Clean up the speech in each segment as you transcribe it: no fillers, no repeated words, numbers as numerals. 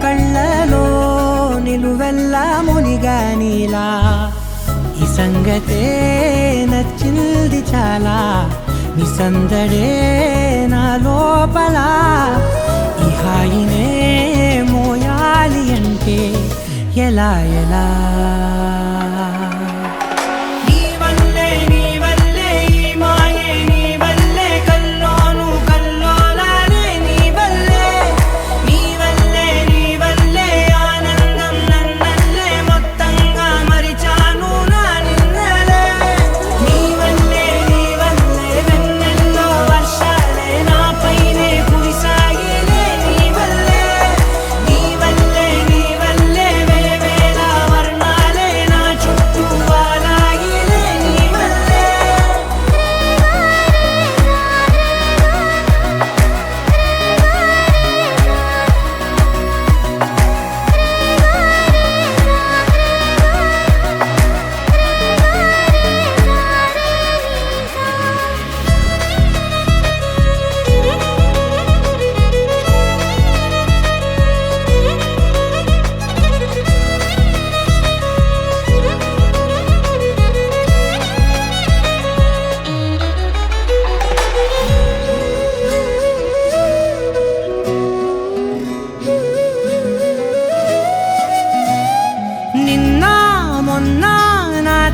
కళ్ళలో నిలువెల్ల మునిగానిలా ఈ సంగతే నచ్చింది చాలా నీ సందడే నా లోపల ఈ హాయినే మోయాలి అంటే ఎలా ఎలా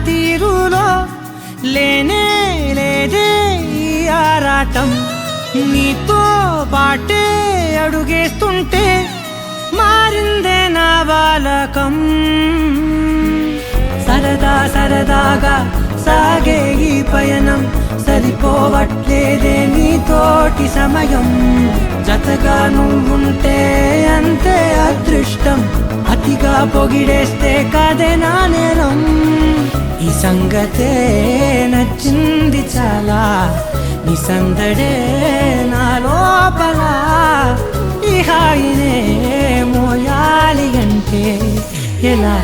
తీరులో లేనే లేదే ఈ ఆరాటం నీతో పాటే అడుగేస్తుంటే మారిందే నా బాలకం సరదా సరదాగా సాగే ఈ పయనం సరిపోవట్లేదే నీతోటి సమయం జతగా నువ్వుంటే అంతే అదృష్టం అతిగా పొగిడేస్తే కదే నా నేరం ఈ సంగతే నచ్చింది చాలా నీ సందడే నా లోపల ఈ హాయినే మోయాలి అంటే ఎలా